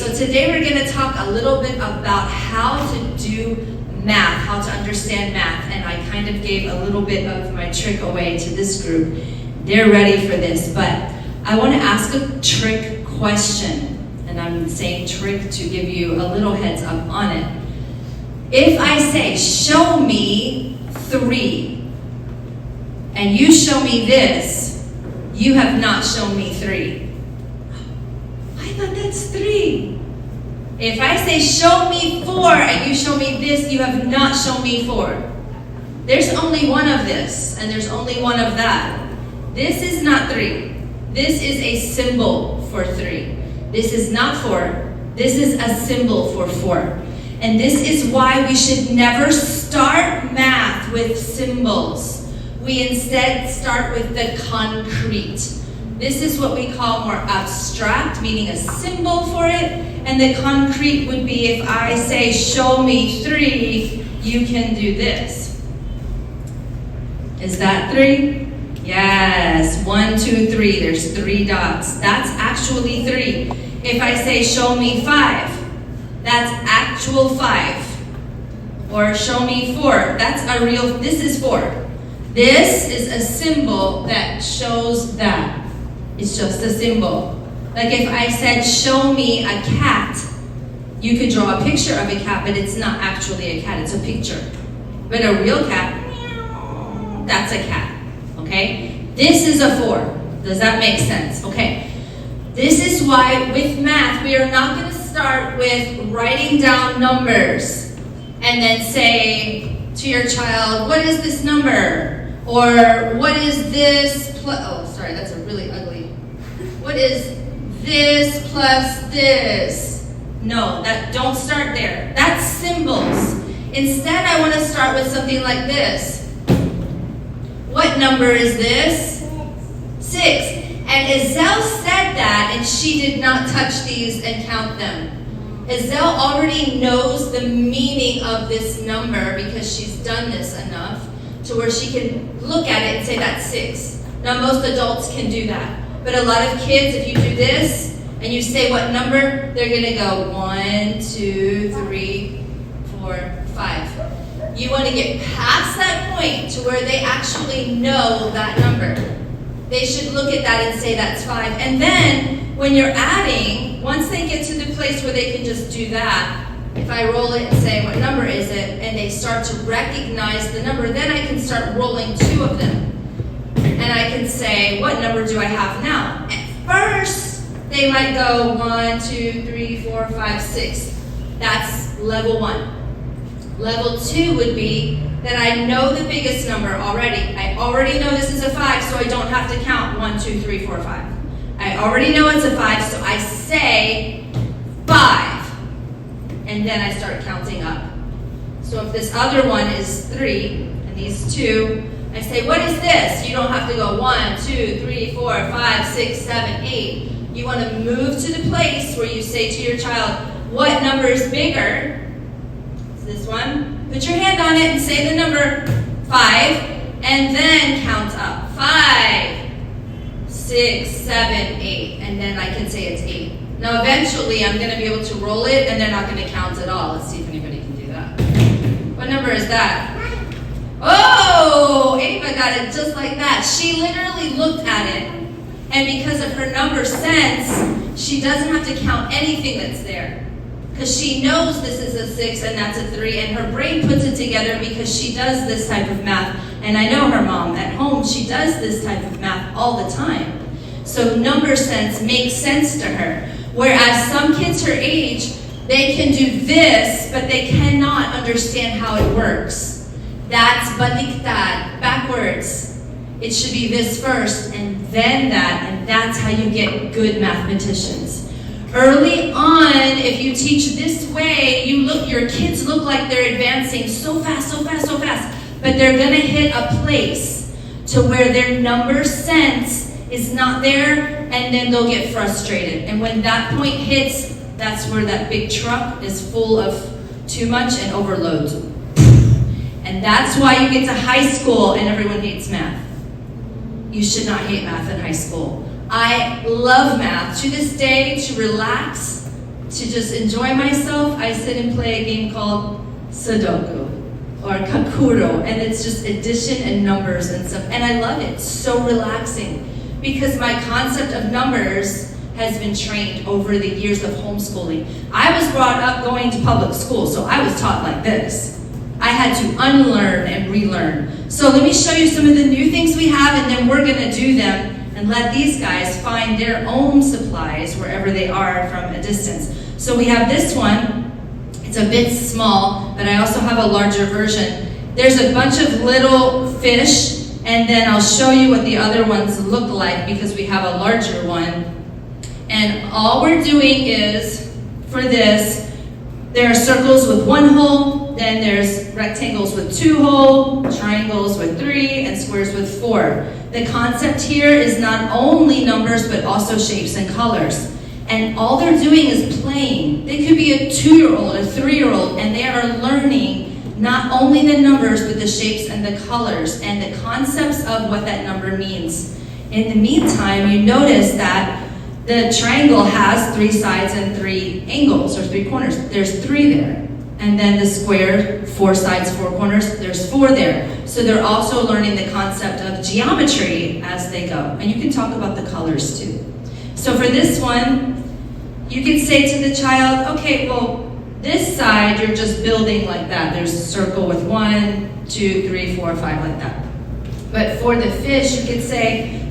so today we're going to talk a little bit about how to do math, how to understand math, and I kind of gave a little bit of my trick away to this group. They're ready for this, but I want to ask a trick question, and I'm saying trick to give you a little heads up on it. If I say, show me 3, and you show me this, you have not shown me 3. I thought that's 3. If I say, show me 4, and you show me this, you have not shown me 4. There's only one of this, and there's only one of that. This is not 3. This is a symbol for 3. This is not 4. This is a symbol for 4. And this is why we should never start math with symbols. We instead start with the concrete. This is what we call more abstract, meaning a symbol for it. And the concrete would be if I say, show me 3, you can do this. Is that 3? Yes, 1, 2, 3, there's 3 dots. That's actually 3. If I say, show me 5, that's actual 5. Or show me 4, that's a real, this is 4. This is a symbol that shows that. It's just a symbol. Like if I said, show me a cat, you could draw a picture of a cat, but it's not actually a cat, it's a picture. But a real cat, that's a cat, okay? This is a 4. Does that make sense? Okay. This is why with math, we are not going to start with writing down numbers and then say to your child, what is this number? Or what is this oh, sorry, that's a really ugly. What is this plus this? No, don't start there. That's symbols. Instead, I want to start with something like this. What number is this? 6. And A.C.E.S said that, and she did not touch these and count them. A.C.E.S already knows the meaning of this number because she's done this enough to where she can look at it and say that's 6. Now, most adults can do that. But a lot of kids, if you do this, and you say what number, they're going to go 1, 2, 3, 4, 5. You want to get past that point to where they actually know that number. They should look at that and say that's 5. And then, when you're adding, once they get to the place where they can just do that, if I roll it and say, what number is it, and they start to recognize the number, then I can start rolling 2 of them. And I can say, what number do I have now? At first, they might go 1, 2, 3, 4, 5, 6. That's level 1. Level 2 would be that I know the biggest number already. I already know this is a 5, so I don't have to count 1, 2, 3, 4, 5. I already know it's a 5, so I say 5. And then I start counting up. So if this other one is 3, and these 2, I say, what is this? You don't have to go 1, 2, 3, 4, 5, 6, 7, 8. You want to move to the place where you say to your child, what number is bigger? It's this one. Put your hand on it and say the number 5, and then count up. 5, 6, 7, 8. And then I can say it's 8. Now eventually I'm going to be able to roll it, and they're not going to count at all. Let's see if anybody can do that. What number is that? Oh, Ava got it just like that. She literally looked at it, and because of her number sense, she doesn't have to count anything that's there. Because she knows this is a 6 and that's a 3, and her brain puts it together because she does this type of math. And I know her mom at home, she does this type of math all the time. So number sense makes sense to her. Whereas some kids her age, they can do this, but they cannot understand how it works. That's baliktad, backwards. It should be this first and then that, and that's how you get good mathematicians. Early on, if you teach this way, your kids look like they're advancing so fast, so fast, so fast, but they're gonna hit a place to where their number sense is not there, and then they'll get frustrated. And when that point hits, that's where that big truck is full of too much and overloads. And that's why you get to high school and everyone hates math. You should not hate math in high school. I love math. To this day, to relax, to just enjoy myself, I sit and play a game called Sudoku or Kakuro, and it's just addition and numbers and stuff. And I love it. It's so relaxing because my concept of numbers has been trained over the years of homeschooling. I was brought up going to public school, so I was taught like this. I had to unlearn and relearn. So let me show you some of the new things we have, and then we're gonna do them and let these guys find their own supplies wherever they are from a distance. So we have this one. It's a bit small, but I also have a larger version. There's a bunch of little fish, and then I'll show you what the other ones look like because we have a larger one. And all we're doing is, for this, there are circles with 1 hole, then there's rectangles with 2 holes, triangles with 3, and squares with 4. The concept here is not only numbers, but also shapes and colors. And all they're doing is playing. They could be a 2-year-old, a 3-year-old, and they are learning not only the numbers, but the shapes and the colors and the concepts of what that number means. In the meantime, you notice that the triangle has 3 sides and 3 angles, or 3 corners. There's 3 there. And then the square, 4 sides, 4 corners, there's 4 there. So they're also learning the concept of geometry as they go. And you can talk about the colors too. So for this one, you can say to the child, okay, well, this side you're just building like that. There's a circle with 1, 2, 3, 4, 5, like that. But for the fish, you can say,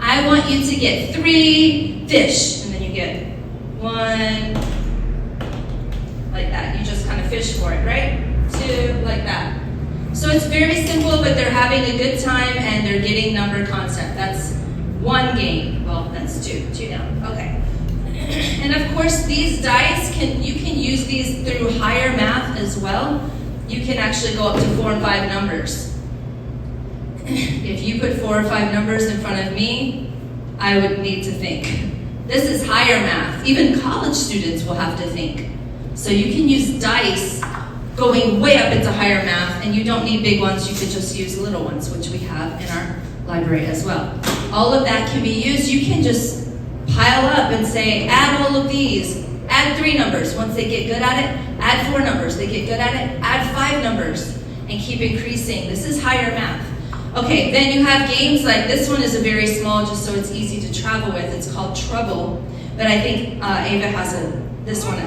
I want you to get 3 fish. And then you get 1, like that. You just kind of fish for it, right? 2, like that. So it's very simple, but they're having a good time and they're getting number concept. That's 1 game. Well, that's 2 down. Okay. And of course, these dice, you can use these through higher math as well. You can actually go up to 4 and 5 numbers. If you put 4 or 5 numbers in front of me, I would need to think. This is higher math. Even college students will have to think. So you can use dice going way up into higher math, and you don't need big ones. You could just use little ones, which we have in our library as well. All of that can be used. You can just pile up and say, add all of these. Add 3 numbers. Once they get good at it, add 4 numbers. They get good at it, add 5 numbers, and keep increasing. This is higher math. Okay, then you have games like this one is a very small, just so it's easy to travel with. It's called Trouble, but I think Ava has this one.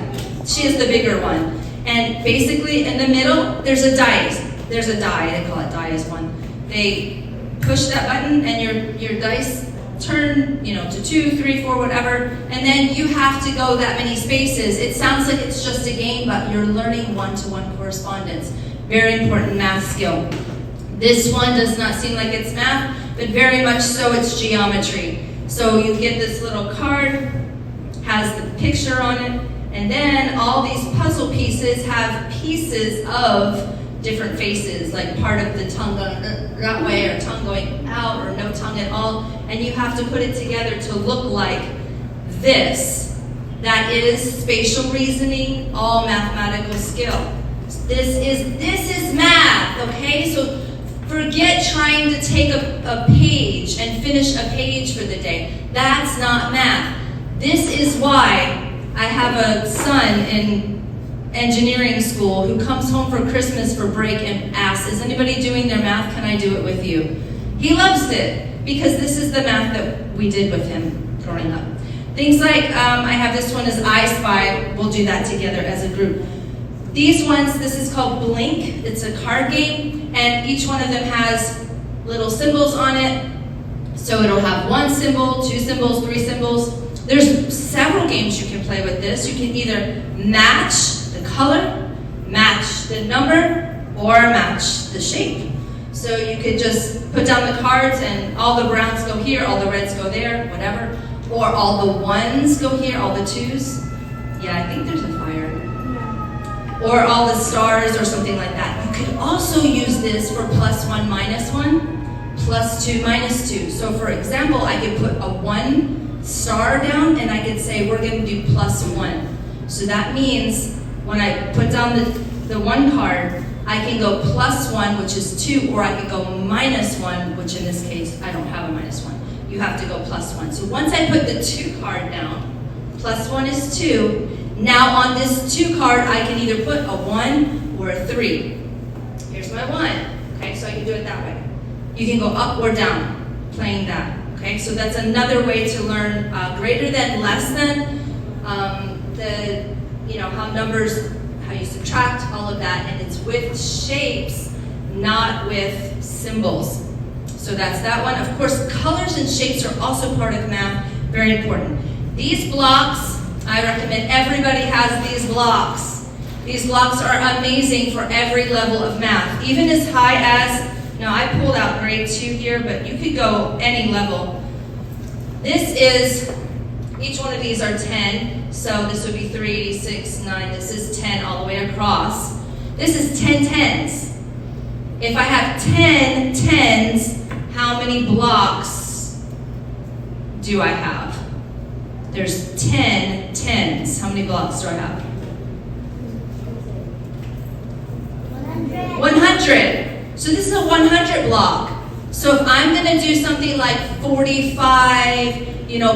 She has the bigger one. And basically in the middle, there's a die. There's a die, they call it die as one. They push that button and your dice turn, to 2, 3, 4, whatever, and then you have to go that many spaces. It sounds like it's just a game, but you're learning one-to-one correspondence. Very important math skill. This one does not seem like it's math, but very much so it's geometry. So you get this little card, has the picture on it, and then all these puzzle pieces have pieces of different faces, like part of the tongue going that way, or tongue going out, or no tongue at all, and you have to put it together to look like this. That is spatial reasoning, all mathematical skill. This is math, okay? So forget trying to take a page and finish a page for the day. That's not math. This is why I have a son in engineering school who comes home for Christmas for break and asks, is anybody doing their math? Can I do it with you? He loves it because this is the math that we did with him growing up. Things like, I have this one as I Spy. We'll do that together as a group. These ones, this is called Blink. It's a card game, and each one of them has little symbols on it. So it'll have 1 symbol, 2 symbols, 3 symbols. There's several games you can play with this. You can either match the color, match the number, or match the shape. So you could just put down the cards and all the browns go here, all the reds go there, whatever. Or all the 1s go here, all the 2s. Yeah, I think there's a fire. Or all the stars or something like that. You could also use this for +1, -1, +2, -2. So for example, I could put a 1 star down and I could say we're going to do +1. So that means when I put down the 1 card, I can go +1, which is 2, or I could go -1, which in this case, I don't have a -1. You have to go +1. So once I put the 2 card down, plus 1 is 2. Now on this 2 card, I can either put a 1 or a 3. Here's my 1. Okay, so I can do it that way. You can go up or down, playing that. Okay, so that's another way to learn greater than, less than, how numbers, how you subtract, all of that, and it's with shapes, not with symbols. So that's that one. Of course, colors and shapes are also part of math, very important. These blocks, I recommend everybody has these blocks. These blocks are amazing for every level of math, even as high as, now I pulled out grade 2 here, but you could go any level. This is, each one of these are 10, so this would be 3, 6, 9, this is 10 all the way across. This is 10 tens. If I have 10 tens, how many blocks do I have? There's 10 tens. How many blocks do I have? 100. So this is a 100 block. So if I'm going to do something like 45,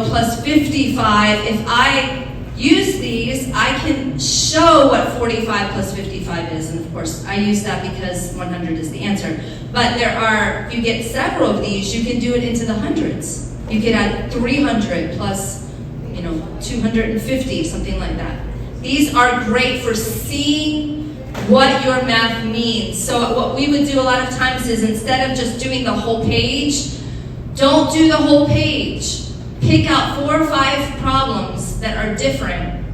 plus 55, if I use these, I can show what 45 plus 55 is. And of course, I use that because 100 is the answer. But if you get several of these, you can do it into the hundreds. You could add 300 plus, 250, something like that. These are great for seeing what your math means. So what we would do a lot of times is, instead of just doing the whole page, don't do the whole page. Pick out 4 or 5 problems that are different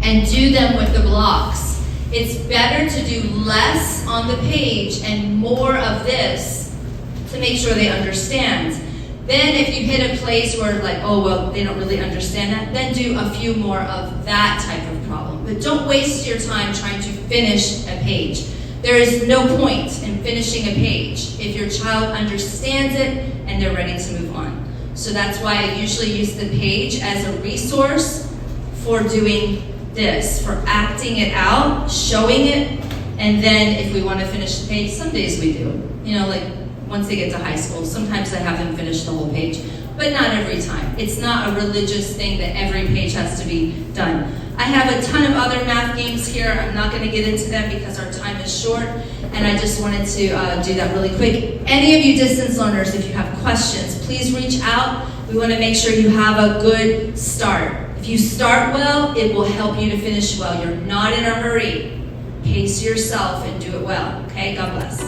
and do them with the blocks. It's better to do less on the page and more of this to make sure they understand. Then if you hit a place where they don't really understand that, then do a few more of that type of problem. But don't waste your time trying to finish a page. There is no point in finishing a page if your child understands it and they're ready to move on. So that's why I usually use the page as a resource for doing this, for acting it out, showing it, and then if we want to finish the page, some days we do. Once they get to high school, sometimes I have them finish the whole page, but not every time. It's not a religious thing that every page has to be done. I have a ton of other math games here. I'm not going to get into them because our time is short, and I just wanted to do that really quick. Any of you distance learners, if you have questions, please reach out. We want to make sure you have a good start. If you start well, it will help you to finish well. You're not in a hurry. Pace yourself and do it well. Okay? God bless.